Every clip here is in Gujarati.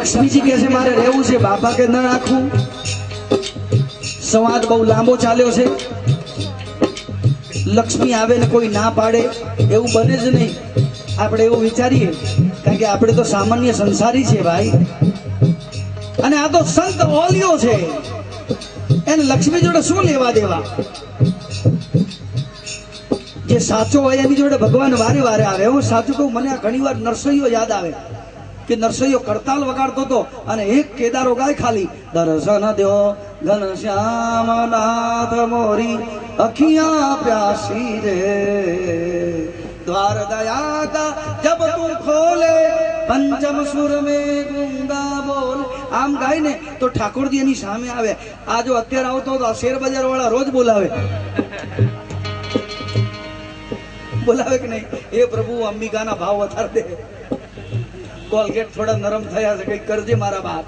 લક્ષ્મીજી કહે છે મારે રહેવું છે, બાપા કે ન રાખવું. સંવાદ બહુ લાંબો ચાલ્યો છે. લક્ષ્મી આવે ને કોઈ ના પાડે એવું બને જ નહીં. આપણે એવું વિચારીએ, કારણ કે આપણે તો સામાન્ય સંસારી છે ભાઈ, અને આ તો સંત ઓલિયો છે, એને લક્ષ્મી જોડે શું લેવા દેવા. જે સાચો હોય એની જોડે ભગવાન વારે વારે આવે. હું સાચું કહું, મને આ ઘણી વાર નરસૈયો યાદ આવે કે નરસૈયો કરતાલ વગાડતો હતો અને એક કેદારો ગાય ખાલી દર્શન દ્યો ઘનશ્યામ નાથ મોરી અખિયા પ્યાસી રે દ્વાર દયા કા જબ તું ખોલે પંચમ સુર મે ગુંગા બોલ. આમ ગાય ને તો ઠાકોરજી એની સામે આવે. આ જો અત્યારે આવતો હતો શેર બજાર વાળા રોજ બોલાવે કે નહીં, એ પ્રભુ અંબિકાના ભાવ વધાર દે, કોલગેટ થોડા નરમ થયા છે, કઈ કરજે મારા બાપ.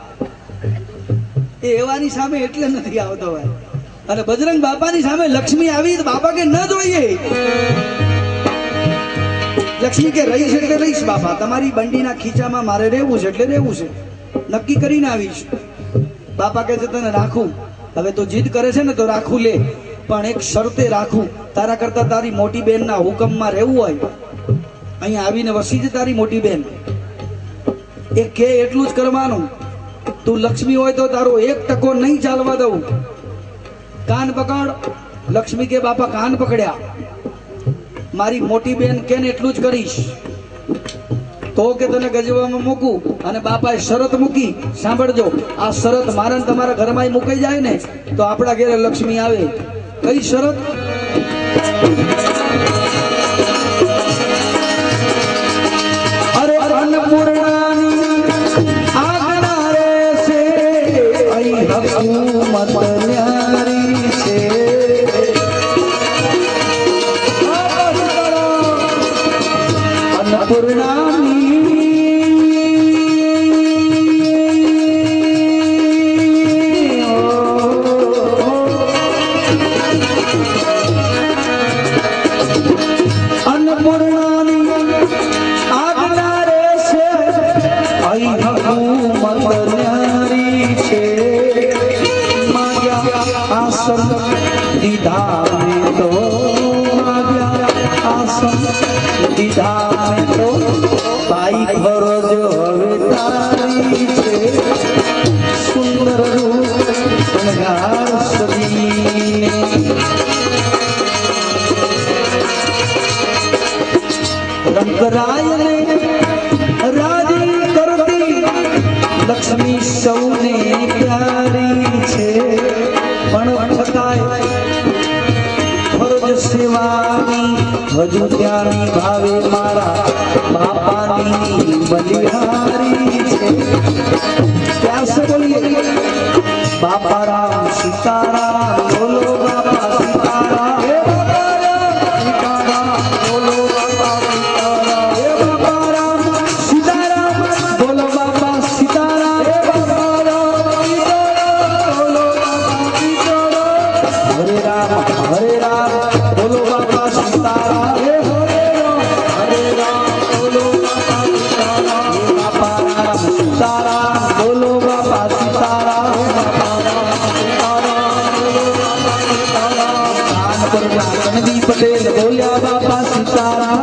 એ એવાની સામે એટલે નથી આવતો ભાઈ. અને બજરંગ બાપાની સામે લક્ષ્મી આવી તો બાપા કે ન જોઈએ. લક્ષ્મી કે રહીશ એટલે રહીશ બાપા, તમારી બંડીના ખીચામાં મારે રહેવું છે એટલે રહેવું છે, નક્કી કરીને આવીશ. બાપા કહે છે તને રાખું. હવે તો જીદ કરે છે ને તો રાખું લે, પણ એક શરતે રાખું, તારા કરતા તારી મોટી બેનના હુકમમાં રહેવું હોય, અહીંયા આવીને વસી જ તારી મોટી બેન, એ કે એટલું જ કરવાનું. તું લક્ષ્મી હોય તો તારો 1% નહીં ચાલવા દઉં. કાન પકડ. લક્ષ્મી કે બાપા કાન પકડ્યા. મારી મોટી બેન કે એટલું જ કરીશ તો કે તને ગજવામાં મૂકું. અને બાપાએ શરત મૂકી. સાંભળજો, આ શરત મારા તમારા ઘરમાં મૂકાઈ જાય ને તો આપણા ઘરે લક્ષ્મી આવે. કઈ શરત? અરે અન્નપૂર્ણાની આજ્ઞા રે છે, અહીં હકુમત ન્યારી છે. અન્નપૂર્ણાની લક્ષ્મી સૌને પ્યારી છે, પણ છતાંય ફરજ સેવાની હજુ ત્યાંની ભાવે મારા બાપાની બલિહારી છે. પ્યાર સે બોલીએ બાપા રામ સીતારામ, બોલો બાપા સીતારામ. પટેલ બોલ્યા બાપા સીતારામ.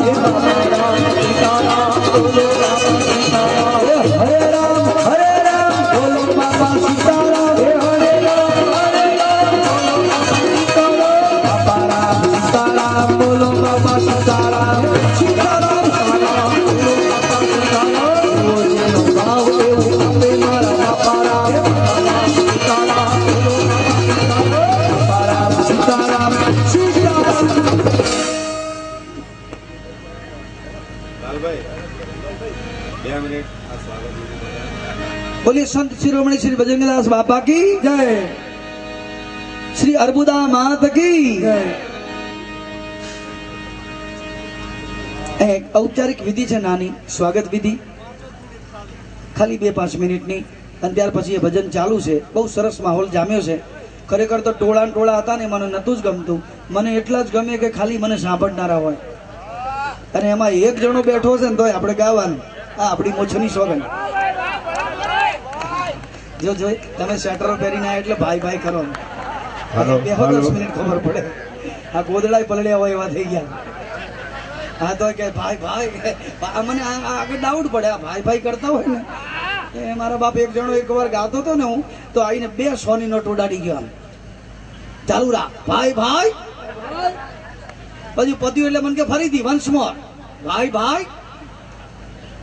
હરે રામ બોલો બાપા સીતારામ. બાપા રામ સીતારામ, બોલો બાપા સીતારામ. સીતારામ ભાવ એવું આપે મારા બાપા રામ. બાપા રામ સીતારામ. बोलिए संत शिरोमणि श्री बजरंगदास बापा की जय, श्री अर्बुदा मात की जय. एक औपचारिक विधि है नानी, स्वागत विधि, खाली 2-5 મિનિટની, અને ત્યાર પછી એ ભજન ચાલુ છે. બહુ સરસ માહોલ જામ્યો છે. ખરેખર તો ટોળા હતા ને મને નતું જ ગમતું. મને એટલા જ ગમે કે ખાલી મને સાંભળનારા હોય, અને એમાં એક જણો બેઠો છે ને તોય આપણે ગાવાનું. આ આપણી મોછની સોગન. જો તમે સ્વેટરો પહેરીને આવ્યા એટલે ભાઈ ભાઈ કરો. હાલો, બેહો 10 હાલો. મિનિટ ખબર પડે. આ ગોદડા પલળ્યા હોય એવા થઈ ગયા. હા તો કે ભાઈ ભાઈ મને આગળ ડાઉટ પડે. આ ભાઈ ભાઈ કરતા હોય ને એ મારા બાપ એક જણો એકવાર ગાતો હતો ને હું તો આવીને 2 100ની નોટ ઉડાડી ગયો. આમ ચાલુ રાખ ભાઈ ભાઈ. પછી પત્યું એટલે મને કે ફરીથી વન્સ મોર ભાઈ ભાઈ.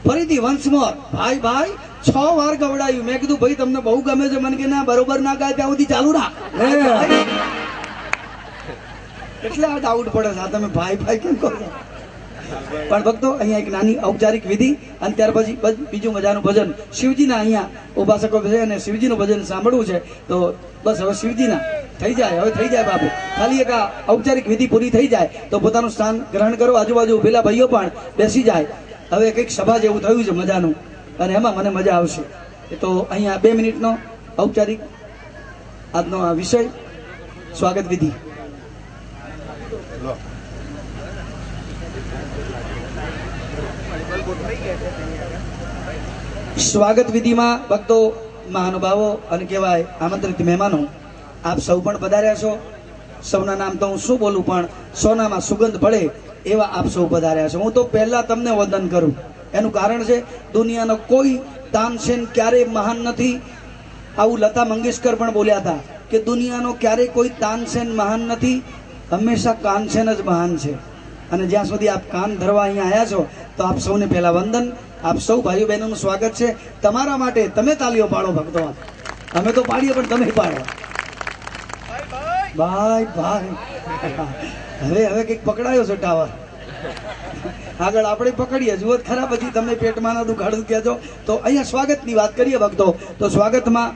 ફરીથી વન્સ મોર ભાઈ ભાઈ. 6 વાર ગવડાયું. મેં કીધું ભાઈ તમને બહુ ગમે છે. મને કે ના બરોબર ના ગાય ત્યાં સુધી ચાલુ રાખ. એટલે આ ડાઉટ પડે છે. આ તમે ભાઈ ભાઈ કેમ કહો છો? પણ ભક્તો અહીંયા એક નાની ઔપચારિક વિધિ અને ત્યાર પછી બીજું મજાનું ભજન શિવજીના અહીંયા ઉપાસકો છે અને શિવજીનું ભજન સાંભળવું છે. તો બસ હવે શિવજીના થઈ જાય. હવે થઈ જાય બાપુ. ખાલી એક આ ઔપચારિક વિધિ પૂરી થઈ જાય તો પોતાનું સ્થાન ગ્રહણ કરો. આજુબાજુ પેલા ભાઈઓ પણ બેસી જાય. હવે કંઈક સભા જેવું થયું છે મજાનું અને એમાં મને મજા આવશે. તો અહીંયા 2 મિનિટનો ઔપચારિક આજનો આ વિષય સ્વાગત વિધિ. સ્વાગત વિધિમાં ભક્તો મહાનુભાવો અને કહેવાય આમંત્રિત મહેમાનો આપ સૌ પણ પધાર્યા છો. સૌના નામ તો હું શું બોલું પણ સોનામાં સુગંધ પડે એવા આપ સૌ પધાર્યા છો. હું તો પહેલા તમને વંદન કરું. એનું કારણ છે દુનિયાનો કોઈ તાનસેન ક્યારેય મહાન નથી. આવું લતા મંગેશકર પણ બોલ્યા હતા કે દુનિયાનો ક્યારેય કોઈ તાનસેન મહાન નથી, હંમેશા કાનસેન જ મહાન છે. અને જ્યાં સુધી આપ કાન ધરવા અહીંયા આવ્યા છો તો આપ સૌને પહેલા વંદન. આપ સૌ ભાઈઓ બહેનોનું સ્વાગત છે. તમારા માટે તમે તાલીઓ પાડો ભક્તો. અમે તો પાડીએ પણ તમે પાડો. ભાઈ ભાઈ. હવે કંઈક પકડાયો છે ટાવર. આગળ આપણે પકડીએ. જુઓ ખરા પછી તમે પેટમાં ના દુખાડું કહેજો. તો અહીંયા સ્વાગતની વાત કરીએ ભક્તો. તો સ્વાગતમાં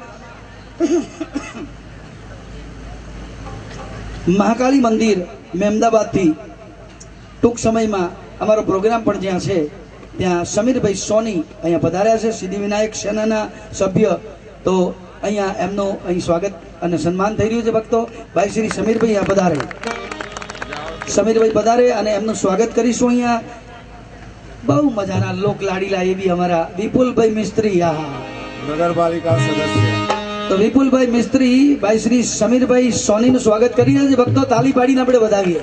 મહાકાળી મંદિર મહેમદાબાદથી ટૂંક સમયમાં અમારો પ્રોગ્રામ પણ જ્યાં છે ત્યાં સમીરભાઈ સોની અહીંયા પધાર્યા છે, સિદ્ધિવિનાયક સેનાના સભ્ય. તો અહીંયા એમનું અહીં સ્વાગત અને સન્માન થઈ રહ્યું છે ભક્તો. ભાઈ શ્રી સમીરભાઈ અહીંયા પધારે. સમીરભાઈ પધારે અને એમનું સ્વાગત કરીશું. અહીંયા બહુ મજાના લોક લાડીલા એવી અમારા વિપુલભાઈ મિસ્ત્રી. નગરપાલિકા સદસ્ય તો વિપુલભાઈ મિસ્ત્રી ભાઈ શ્રી સમીરભાઈ સોનીનું સ્વાગત કરી રહ્યા છે ભક્તો. તાલી પાડીને આપણે વધાવીએ.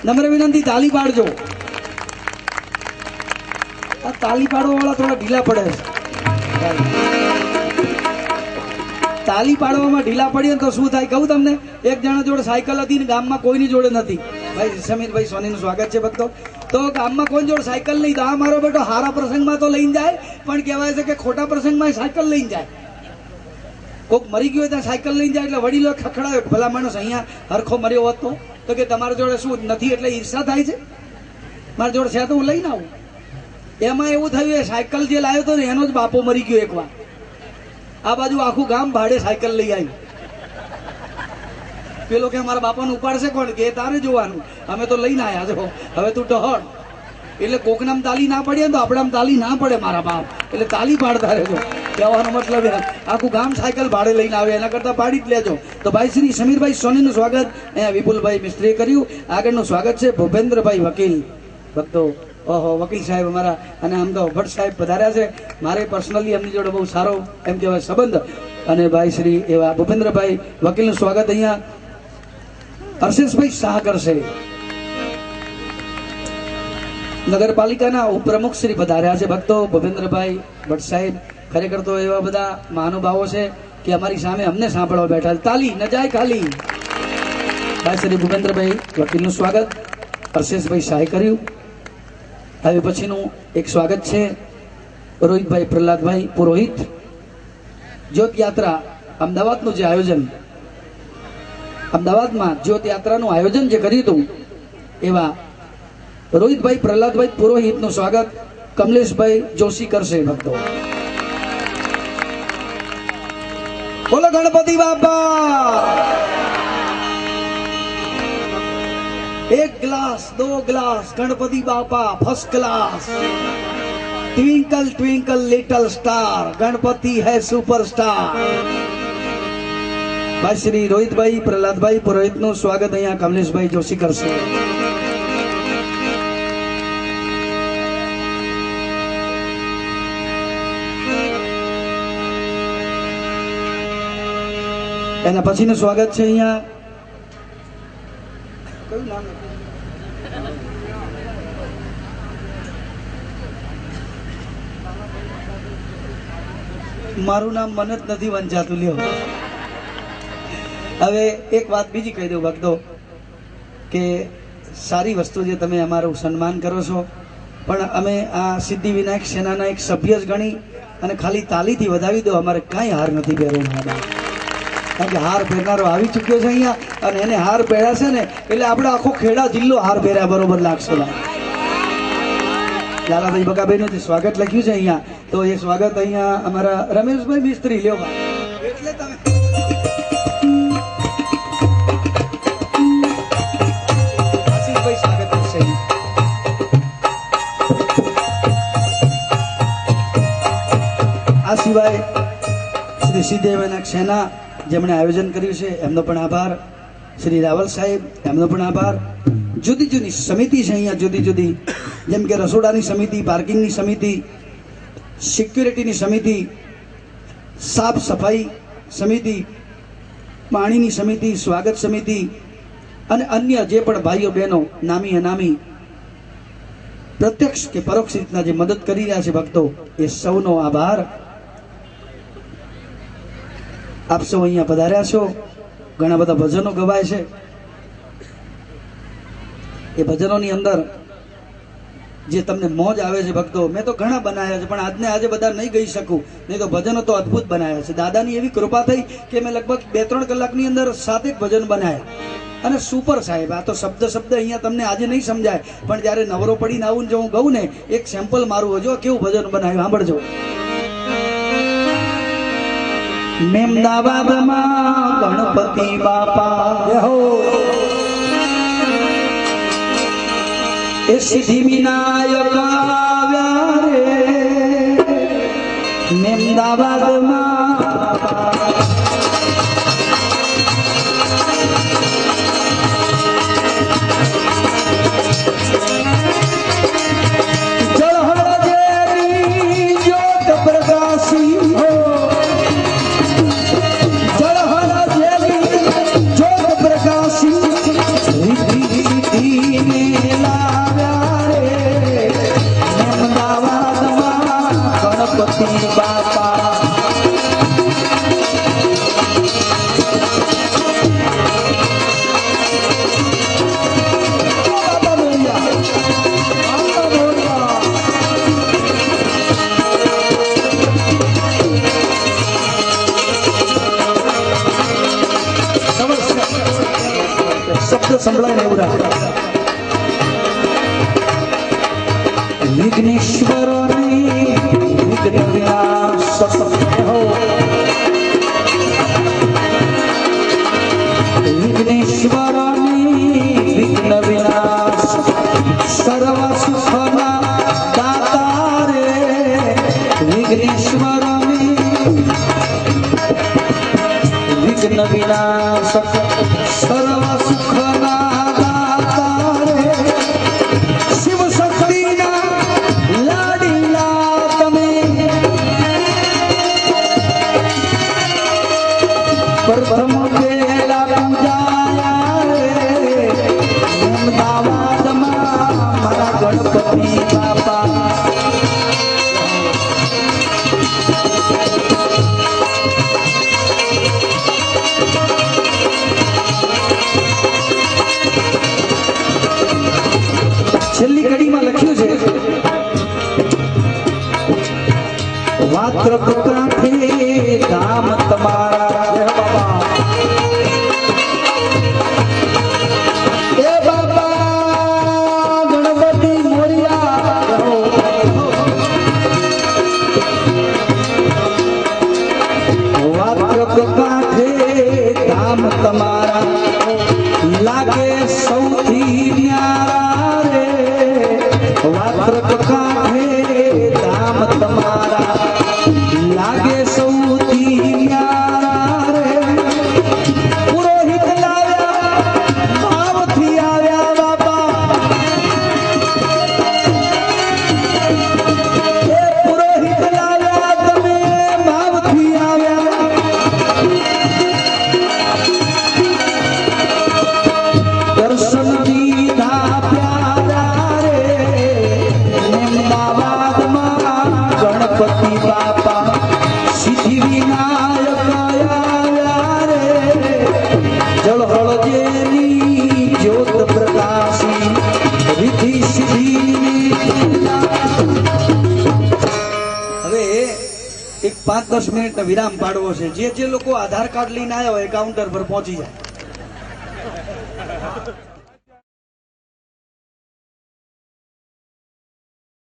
નમ્ર વિનંતી, તાલી પાડજો. આ તાલી પાડવા વાળા થોડા ઢીલા પડે છે. તાલી પાડવામાં ઢીલા પડીએ તો શું થાય કહું તમને. એક જણા જોડે સાયકલ હતી ને ગામમાં કોઈની જોડે નથી. ભાઈ સમીરભાઈ સોનીનું સ્વાગત છે ભક્તો. તો ગામમાં કોઈ જોડે સાયકલ નહીં. તો આ મારો બેટો હારા પ્રસંગમાં તો લઈને જાય પણ કહેવાય છે કે ખોટા પ્રસંગમાં સાયકલ લઈને જાય. કોઈક મરી ગયો ત્યાં સાયકલ લઈને જાય એટલે વડીલો ખખડાયો ભલા માણસ અહીંયા હરખો મર્યો હોત તો કે તમારા જોડે શું નથી એટલે ઈર્ષા થાય છે. મારા જોડે છે તો હું લઈને આવું. એમાં એવું થયું એ સાયકલ જે લાવ્યો હતો ને એનો જ બાપો મરી ગયો એકવાર. આ બાજુ આખું ગામ ભાડે સાયકલ લઈ આવ્યું. પેલો કે મારા બાપાને ઉપાડશે કોણ કે તારે જોવાનું. અમે તો લઈને આવ્યા છો. હવે તું ટહળ. એટલે કોકનામ તાલી ના પડે તો આપણામ તાલી ના પડે મારા બાપ. એટલે તાલી પાડતા રહેજો. કહેવાનો મતલબ આખું ગામ સાયકલ ભાડે લઈને આવે એના કરતા પાડી જ લેજો. તો ભાઈ શ્રી સમીરભાઈ સોનીનું સ્વાગત અહીંયા વિપુલભાઈ મિસ્ત્રીએ કર્યું. આગળનું સ્વાગત છે ભૂપેન્દ્રભાઈ વકીલ ભક્તો. ઓહો, વકીલ સાહેબ અમારા. અને આમ તો ભટ્ટ સાહેબ પધાર્યા છે. મારે પર્સનલી એમની જોડે બહુ સારો એમ કહેવાય સંબંધ. અને ભાઈ શ્રી એવા ભૂપેન્દ્રભાઈ વકીલનું સ્વાગત અહીંયા હર્ષેશભાઈ શાહ કરશે. નગરપાલિકાના ઉપપ્રમુખ શ્રી પધાર્યા છે ભક્તો. ભૂપેન્દ્રભાઈ ભટ્ટ સાહેબ ખરેખર તો એવા બધા મહાનુભાવો છે કે અમારી સામે અમને સાંભળવા બેઠા. તાલી ન જાય ખાલી. ભાઈ શ્રી ભૂપેન્દ્રભાઈ વકીલનું સ્વાગત હર્ષેશભાઈ શાહે કર્યું. હવે પછીનું એક સ્વાગત છે રોહિતભાઈ પ્રહલાદભાઈ પુરોહિત. જ્યોત યાત્રા અમદાવાદનું જે આયોજન, અમદાવાદમાં જ્યોત યાત્રાનું આયોજન જે કર્યું હતું એવા રોહિતભાઈ પ્રહલાદભાઈ પુરોહિતનું સ્વાગત કમલેશભાઈ જોશી કરશે ભક્તો. બોલો ગણપતિ બાપા. 1 ग्लास 2 ग्लास गणपति बापा first class. Twinkle twinkle little star Ganpati है सुपरस्टार. ભાઈ શ્રી રોહિતભાઈ પ્રહલાદભાઈ પુરોહિતનું સ્વાગત અહીંયા કમલેશભાઈ જોશી કરશે. એના પછીનું સ્વાગત છે અહીંયા કયું નામ મારું નામ મને જ નથી વંચાતું લ્યો. હવે એક વાત બીજી કહી દઉં ભક્તો કે સારી વસ્તુ જે તમે અમારું સન્માન કરો છો, પણ અમે આ સિદ્ધિ વિનાયક સેનાના એક સભ્ય જ ગણી અને ખાલી તાલીથી વધાવી દો, અમારે કાંઈ હાર નથી પહેરવાનો. કારણ કે હાર પહેરનારો આવી ચૂક્યો છે અહીંયા, અને એને હાર પહેર્યા છે ને એટલે આપણે આખો ખેડા જિલ્લો હાર પહેર્યા બરોબર લાગશે. લાલાભાઈ બકાભાઈનું જે સ્વાગત લખ્યું છે અહીંયા, તો એ સ્વાગત અહીંયા અમારા રમેશભાઈ મિસ્ત્રી લ્યો એટલે તમે આશીષભાઈ સ્વાગત કરશે. આ સિવાય શ્રી સિદ્ધિ વિનાયક સેના જેમણે આયોજન કર્યું છે એમનો પણ આભાર. શ્રી રાવલ સાહેબ એમનો પણ આભાર. જુદી જુદી સમિતિ છે અહીંયા, જુદી જુદી, જેમ કે રસોડાની સમિતિ, પાર્કિંગની સમિતિ, સિક્યુરિટીની સમિતિ, સાફ સફાઈ સમિતિ, પાણીની સમિતિ, સ્વાગત સમિતિ અને અન્ય જે પણ ભાઈઓ બહેનો નામી અનામી પ્રત્યક્ષ કે પરોક્ષ રીતના જે મદદ કરી રહ્યા છે ભક્તો, એ સૌનો આભાર. આપ સૌ અહીંયા પધાર્યા છો. ઘણા બધા ભજનો ગવાય છે. એ ભજનોની અંદર જે તમને મોજ આવે છે ભક્તો, મેં તો ઘણા બનાવ્યા છે પણ આજે બધા નહીં ગઈ શકું, નહીં તો ભજનો તો અદ્ભુત બનાવ્યા છે. દાદાની એવી કૃપા થઈ કે મેં લગભગ 2-3 કલાકની અંદર 7 ભજન બનાવ્યા અને સુપર સાહેબ. આ તો શબ્દ અહીંયા તમને આજે નહીં સમજાય, પણ જ્યારે નવરો પડીને આવું ને જો હું ગઉં ને એક સેમ્પલ મારું, જો કેવું ભજન બનાવ્યું સાંભળજો. મેમદાવાદમાં ગણપતિ બાપા એ સિદ્ધિ વિનાયક આવ્યા રે, મેમદાવાદમાં જળહળ જેવી જ્યોત પ્રકાશી હો, જળહળ જેવી જ્યોત પ્રકાશી રીતિને લાવ્યા રે, અમદાવાદમાં ગણપતિ બાપા. શબ્દ સંભળાય ને એવું રાખે. વિઘ્નેશ્વર વિઘ્ન વિનાશ હો, વિઘ્નેશ્વર વિઘ્ન વિનાશ સર્વ સુખના દાતા રે, વિઘ્નેશ્વર વિઘ્ન વિનાશ સર્વ સુખના દાતા રે, શિવ શક્તિના લાડીલા તમે, પ્રથમ પેલા પૂજાયા રે, અમદાવાદમાં મારા ગણપતિ બાપા. એક 5-10 મિનિટનો વિરામ પાડવો છે. જે લોકો આધાર કાર્ડ લઈને આવ્યા હોય કાઉન્ટર પર પહોંચી જાય.